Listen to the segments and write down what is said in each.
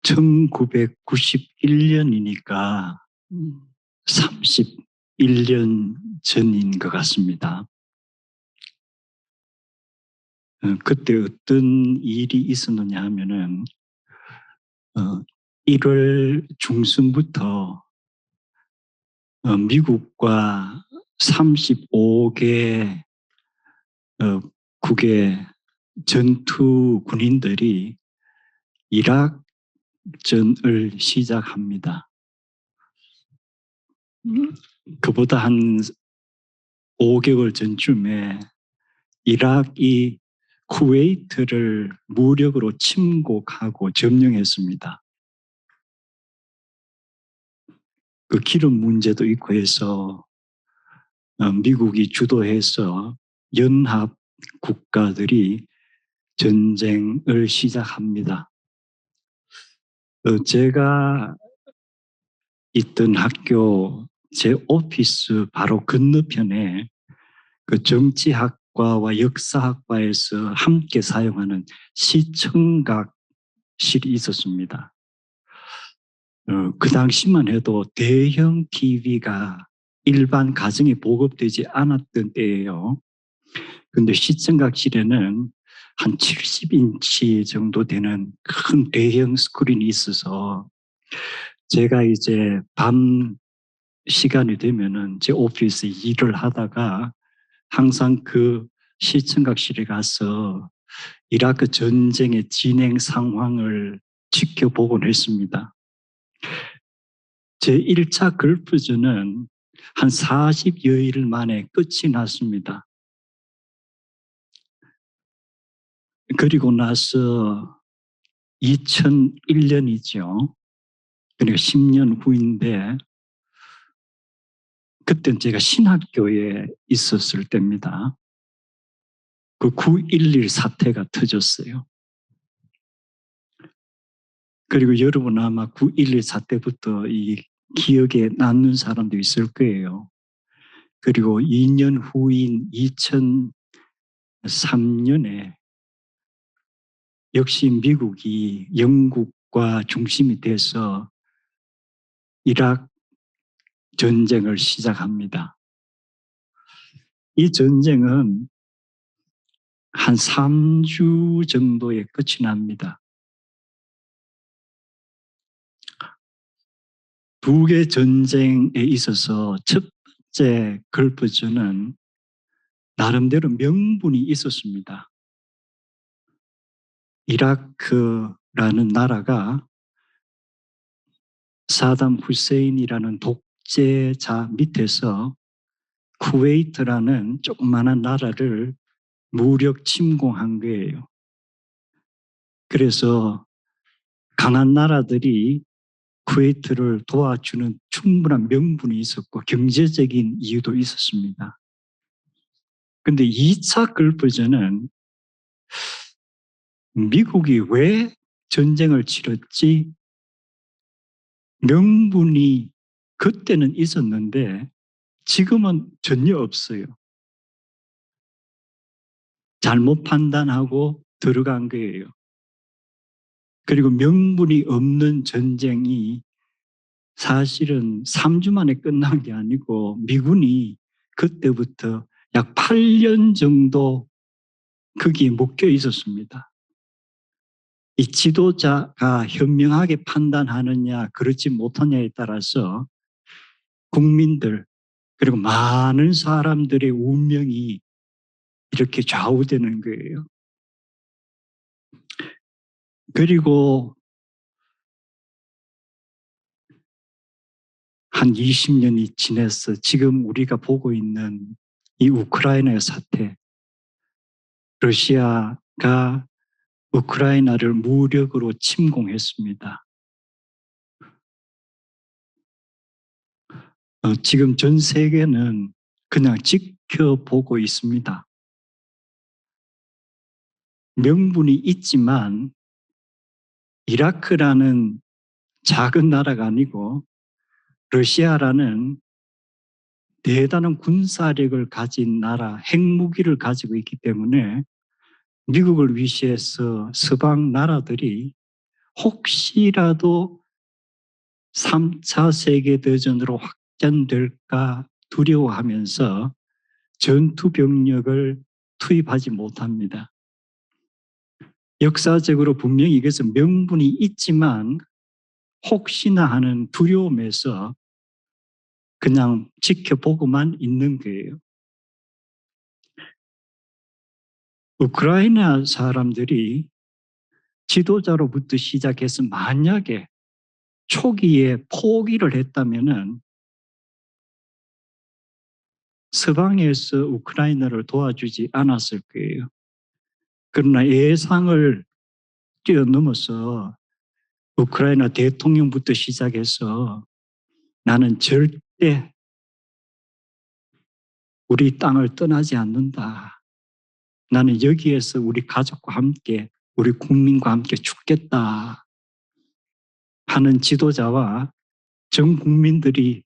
1991년이니까 31년 전인 것 같습니다. 그때 어떤 일이 있었느냐 하면은 1월 중순부터 미국과 35개 국의 전투 군인들이 이락전을 시작합니다. 그보다 한 5개월 전쯤에 이락이 쿠웨이트를 무력으로 침공하고 점령했습니다. 그 기름 문제도 있고 해서 미국이 주도해서 연합 국가들이 전쟁을 시작합니다. 제가 있던 학교 제 오피스 바로 건너편에 그 정치학과와 역사학과에서 함께 사용하는 시청각실이 있었습니다. 그 당시만 해도 대형 TV가 일반 가정에 보급되지 않았던 때예요. 근데 시청각실에는 한 70인치 정도 되는 큰 대형 스크린이 있어서 제가 이제 밤 시간이 되면은 제 오피스에 일을 하다가 항상 그 시청각실에 가서 이라크 전쟁의 진행 상황을 지켜보곤 했습니다. 제 1차 걸프전은 한 40여일 만에 끝이 났습니다. 그리고 나서 2001년이죠. 그러니까 10년 후인데 그때는 제가 신학교에 있었을 때입니다. 그 9.11 사태가 터졌어요. 그리고 여러분 아마 9.11 사태부터 이 기억에 남는 사람도 있을 거예요. 그리고 2년 후인 2003년에 역시 미국이 영국과 중심이 돼서 이락 전쟁을 시작합니다. 이 전쟁은 한 3주 정도에 끝이 납니다. 두 개 전쟁에 있어서 첫 번째 걸프전은 나름대로 명분이 있었습니다. 이라크라는 나라가 사담 후세인이라는 독재자 밑에서 쿠웨이트라는 조그마한 나라를 무력 침공한 거예요. 그래서 강한 나라들이 쿠웨이트를 도와주는 충분한 명분이 있었고 경제적인 이유도 있었습니다. 그런데 2차 걸프전은 미국이 왜 전쟁을 치렀지? 명분이 그때는 있었는데 지금은 전혀 없어요. 잘못 판단하고 들어간 거예요. 그리고 명분이 없는 전쟁이 사실은 3주 만에 끝난 게 아니고 미군이 그때부터 약 8년 정도 거기에 묶여 있었습니다. 이 지도자가 현명하게 판단하느냐 그렇지 못하냐에 따라서 국민들 그리고 많은 사람들의 운명이 이렇게 좌우되는 거예요. 그리고 한 20년이 지나서 지금 우리가 보고 있는 이 우크라이나의 사태, 러시아가 우크라이나를 무력으로 침공했습니다. 지금 전 세계는 그냥 지켜보고 있습니다. 명분이 있지만 이라크라는 작은 나라가 아니고 러시아라는 대단한 군사력을 가진 나라, 핵무기를 가지고 있기 때문에 미국을 위시해서 서방 나라들이 혹시라도 3차 세계대전으로 확전될까 두려워하면서 전투 병력을 투입하지 못합니다. 역사적으로 분명히 이것은 명분이 있지만 혹시나 하는 두려움에서 그냥 지켜보고만 있는 거예요. 우크라이나 사람들이 지도자로부터 시작해서 만약에 초기에 포기를 했다면은 서방에서 우크라이나를 도와주지 않았을 거예요. 그러나 예상을 뛰어넘어서 우크라이나 대통령부터 시작해서 나는 절대 우리 땅을 떠나지 않는다. 나는 여기에서 우리 가족과 함께 우리 국민과 함께 죽겠다 하는 지도자와 전 국민들이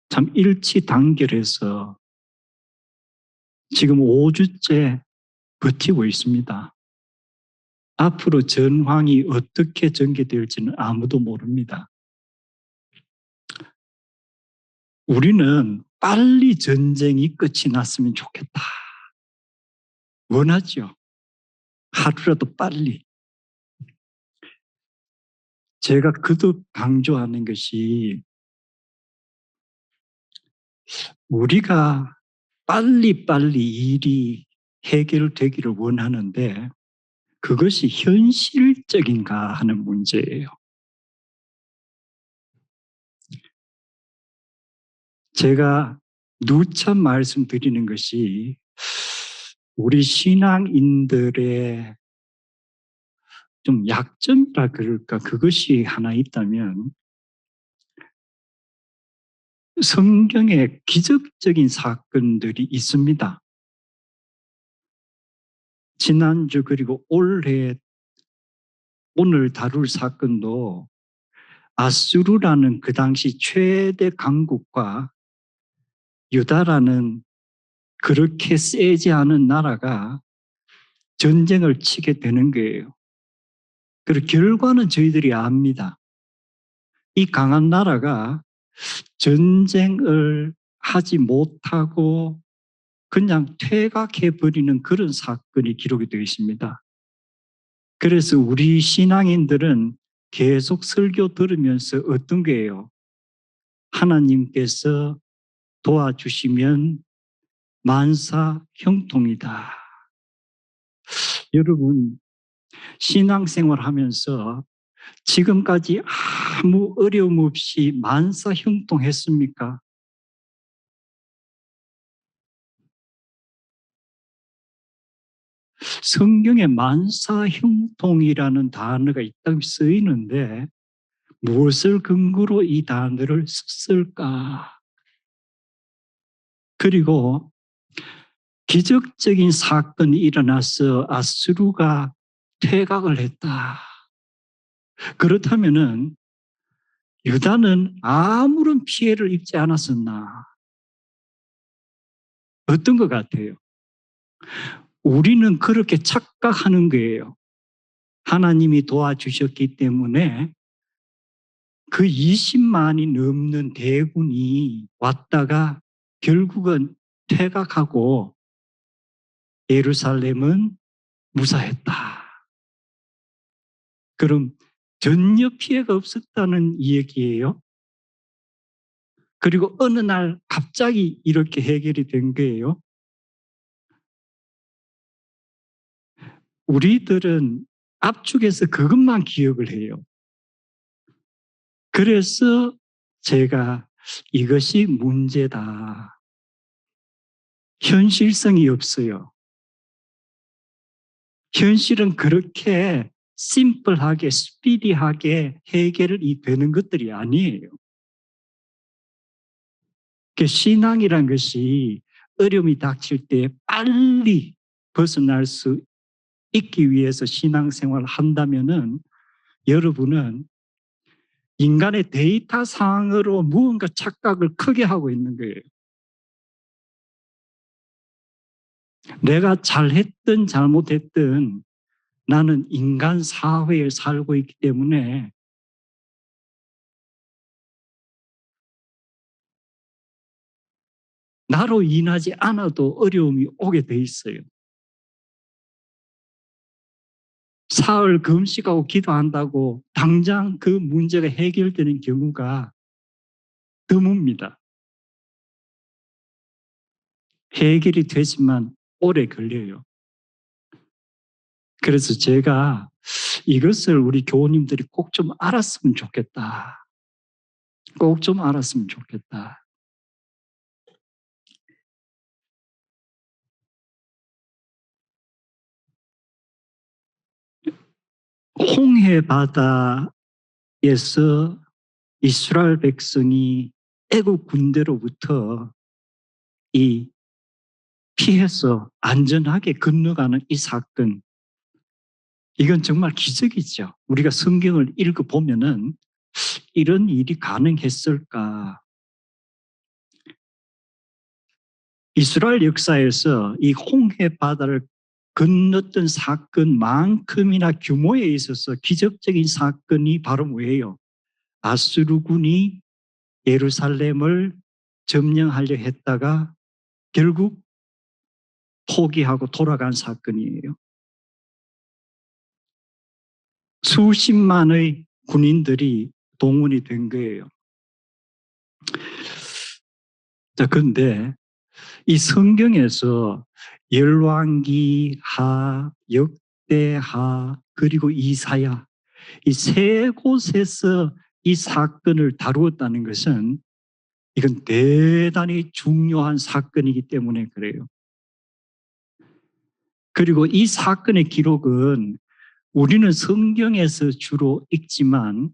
참 일치단결해서 지금 5주째 버티고 있습니다. 앞으로 전황이 어떻게 전개될지는 아무도 모릅니다. 우리는 빨리 전쟁이 끝이 났으면 좋겠다. 원하죠. 하루라도 빨리. 제가 거듭 강조하는 것이 우리가 빨리빨리 일이 해결되기를 원하는데 그것이 현실적인가 하는 문제예요. 제가 누차 말씀드리는 것이 우리 신앙인들의 좀 약점이라 그럴까 그것이 하나 있다면 성경에 기적적인 사건들이 있습니다. 지난주 그리고 올해 오늘 다룰 사건도 아수르라는 그 당시 최대 강국과 유다라는 그렇게 세지 않은 나라가 전쟁을 치게 되는 거예요. 그리고 결과는 저희들이 압니다. 이 강한 나라가 전쟁을 하지 못하고 그냥 퇴각해버리는 그런 사건이 기록이 되어 있습니다. 그래서 우리 신앙인들은 계속 설교 들으면서 어떤 거예요? 하나님께서 도와주시면 만사 형통이다. 여러분, 신앙생활 하면서 지금까지 아무 어려움 없이 만사 형통했습니까? 성경에 만사 형통이라는 단어가 있다고 쓰이는데 무엇을 근거로 이 단어를 썼을까? 그리고 기적적인 사건이 일어나서 아수르가 퇴각을 했다. 그렇다면은 유다는 아무런 피해를 입지 않았었나? 어떤 것 같아요? 우리는 그렇게 착각하는 거예요. 하나님이 도와주셨기 때문에 그 20만이 넘는 대군이 왔다가 결국은 퇴각하고 예루살렘은 무사했다. 그럼 전혀 피해가 없었다는 얘기예요. 그리고 어느 날 갑자기 이렇게 해결이 된 거예요. 우리들은 압축해서 그것만 기억을 해요. 그래서 제가 이것이 문제다. 현실성이 없어요. 현실은 그렇게 심플하게, 스피디하게 해결이 되는 것들이 아니에요. 신앙이란 것이 어려움이 닥칠 때 빨리 벗어날 수 있기 위해서 신앙생활을 한다면은 여러분은 인간의 데이터상으로 무언가 착각을 크게 하고 있는 거예요. 내가 잘했든 잘못했든 나는 인간 사회에 살고 있기 때문에 나로 인하지 않아도 어려움이 오게 돼 있어요. 사흘 금식하고 기도한다고 당장 그 문제가 해결되는 경우가 드뭅니다. 해결이 되지만 오래 걸려요. 그래서 제가 이것을 우리 교우님들이 꼭 좀 알았으면 좋겠다. 꼭 좀 알았으면 좋겠다. 홍해 바다에서 이스라엘 백성이 애국 군대로부터 이 피해서 안전하게 건너가는 이 사건, 이건 정말 기적이죠. 우리가 성경을 읽어보면은 이런 일이 가능했을까? 이스라엘 역사에서 이 홍해 바다를 건넜던 사건만큼이나 규모에 있어서 기적적인 사건이 바로 뭐예요? 아수르군이 예루살렘을 점령하려 했다가 결국 포기하고 돌아간 사건이에요. 수십만의 군인들이 동원이 된 거예요. 자, 그런데 이 성경에서 열왕기하, 역대하, 그리고 이사야, 이 세 곳에서 이 사건을 다루었다는 것은 이건 대단히 중요한 사건이기 때문에 그래요. 그리고 이 사건의 기록은 우리는 성경에서 주로 읽지만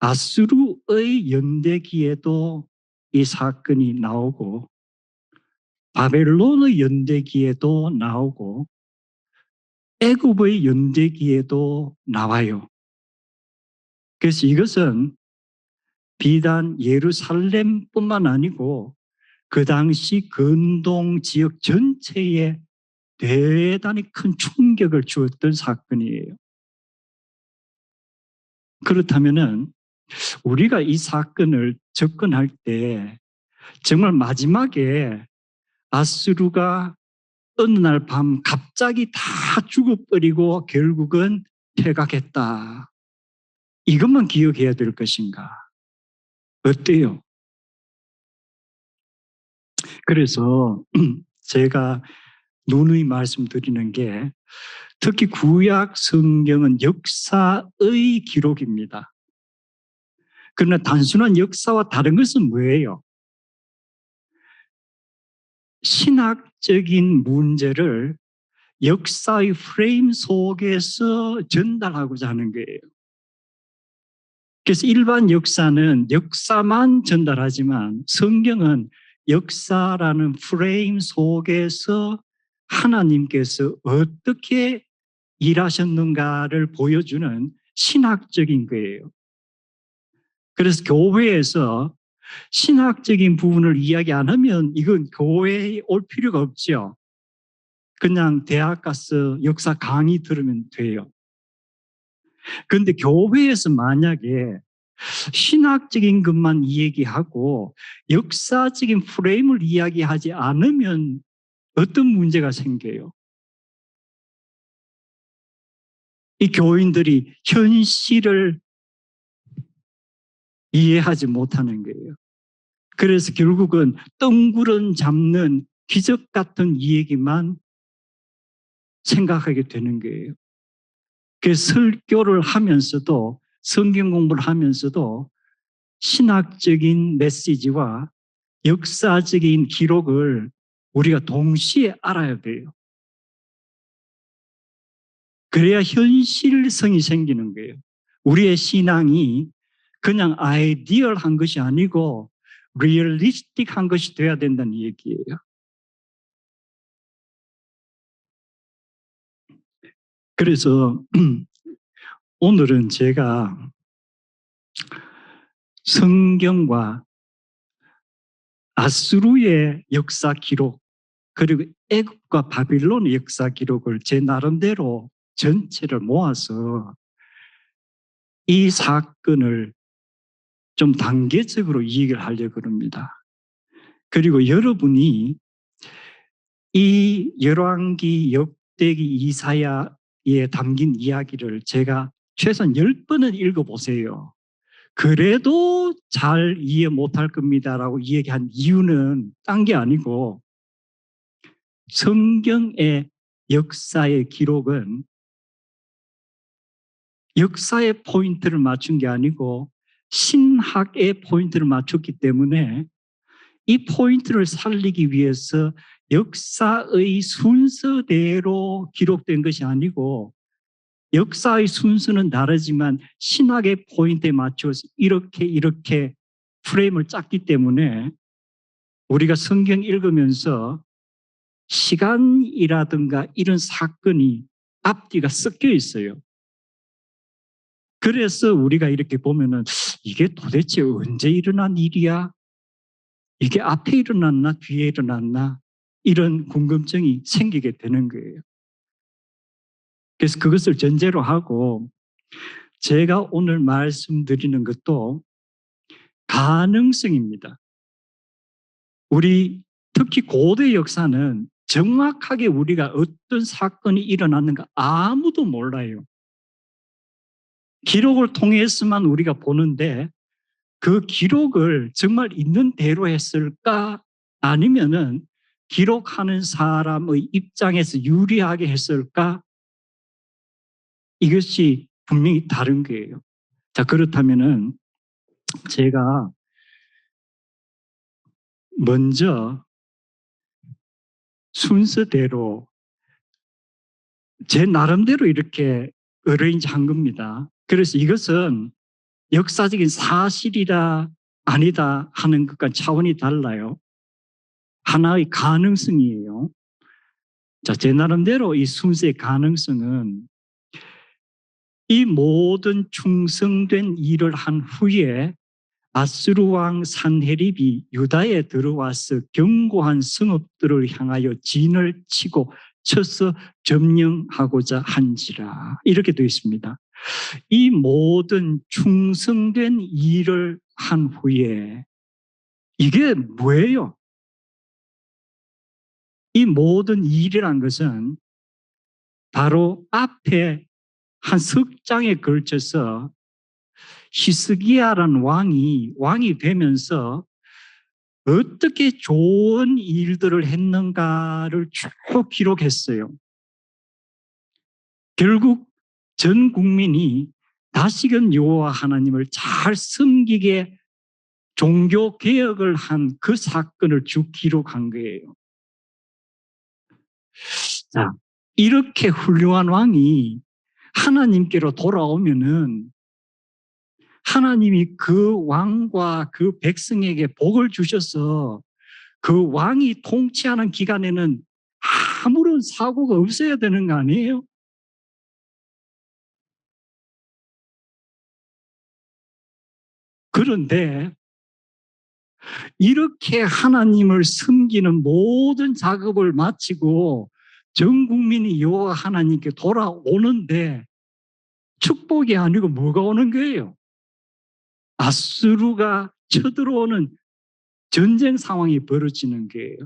아수르의 연대기에도 이 사건이 나오고 바벨론의 연대기에도 나오고 애굽의 연대기에도 나와요. 그래서 이것은 비단 예루살렘뿐만 아니고 그 당시 근동 지역 전체에 대단히 큰 충격을 주었던 사건이에요. 그렇다면은 우리가 이 사건을 접근할 때 정말 마지막에 아수르가 어느 날 밤 갑자기 다 죽어버리고 결국은 퇴각했다. 이것만 기억해야 될 것인가? 어때요? 그래서 제가 누누이 말씀드리는 게 특히 구약 성경은 역사의 기록입니다. 그러나 단순한 역사와 다른 것은 뭐예요? 신학적인 문제를 역사의 프레임 속에서 전달하고자 하는 거예요. 그래서 일반 역사는 역사만 전달하지만 성경은 역사라는 프레임 속에서 하나님께서 어떻게 일하셨는가를 보여주는 신학적인 거예요. 그래서 교회에서 신학적인 부분을 이야기 안 하면 이건 교회에 올 필요가 없죠. 그냥 대학 가서 역사 강의 들으면 돼요. 그런데 교회에서 만약에 신학적인 것만 이야기하고 역사적인 프레임을 이야기하지 않으면 어떤 문제가 생겨요? 이 교인들이 현실을 이해하지 못하는 거예요. 그래서 결국은 뜬구름 잡는 기적 같은 이야기만 생각하게 되는 거예요. 그래서 설교를 하면서도 성경 공부를 하면서도 신학적인 메시지와 역사적인 기록을 우리가 동시에 알아야 돼요. 그래야 현실성이 생기는 거예요. 우리의 신앙이 그냥 아이디얼한 것이 아니고 리얼리스틱한 것이 돼야 된다는 얘기예요. 그래서 오늘은 제가 성경과 아수르의 역사 기록, 그리고 애굽과 바빌론의 역사 기록을 제 나름대로 전체를 모아서 이 사건을 좀 단계적으로 이해를 하려고 합니다. 그리고 여러분이 이 열왕기, 역대기, 이사야에 담긴 이야기를 제가 최소한 10번은 읽어보세요. 그래도 잘 이해 못할 겁니다라고 이야기한 이유는 딴 게 아니고 성경의 역사의 기록은 역사의 포인트를 맞춘 게 아니고 신학의 포인트를 맞췄기 때문에 이 포인트를 살리기 위해서 역사의 순서대로 기록된 것이 아니고 역사의 순서는 다르지만 신학의 포인트에 맞춰서 이렇게 프레임을 짰기 때문에 우리가 성경 읽으면서 시간이라든가 이런 사건이 앞뒤가 섞여 있어요. 그래서 우리가 이렇게 보면은 이게 도대체 언제 일어난 일이야? 이게 앞에 일어났나 뒤에 일어났나? 이런 궁금증이 생기게 되는 거예요. 그래서 그것을 전제로 하고 제가 오늘 말씀드리는 것도 가능성입니다. 우리 특히 고대 역사는 정확하게 우리가 어떤 사건이 일어났는가 아무도 몰라요. 기록을 통해서만 우리가 보는데 그 기록을 정말 있는 대로 했을까? 아니면은 기록하는 사람의 입장에서 유리하게 했을까? 이것이 분명히 다른 거예요. 자, 그렇다면은 제가 먼저 순서대로 제 나름대로 이렇게 어레인지 한 겁니다. 그래서 이것은 역사적인 사실이다 아니다 하는 것과 차원이 달라요. 하나의 가능성이에요. 자, 제 나름대로 이 순서의 가능성은 이 모든 충성된 일을 한 후에 아수르 왕 산헤립이 유다에 들어와서 견고한 성읍들을 향하여 진을 치고 쳐서 점령하고자 한지라 이렇게 되어 있습니다. 이 모든 충성된 일을 한 후에 이게 뭐예요? 이 모든 일이란 것은 바로 앞에 한 석 장에 걸쳐서 히스기야라는 왕이 되면서 어떻게 좋은 일들을 했는가를 쭉 기록했어요. 결국 전 국민이 다시금 여호와 하나님을 잘 섬기게 종교 개혁을 한 그 사건을 쭉 기록한 거예요. 자, 이렇게 훌륭한 왕이 하나님께로 돌아오면은 하나님이 그 왕과 그 백성에게 복을 주셔서 그 왕이 통치하는 기간에는 아무런 사고가 없어야 되는 거 아니에요? 그런데 이렇게 하나님을 섬기는 모든 작업을 마치고 전 국민이 여호와 하나님께 돌아오는데 축복이 아니고 뭐가 오는 거예요? 아수르가 쳐들어오는 전쟁 상황이 벌어지는 거예요.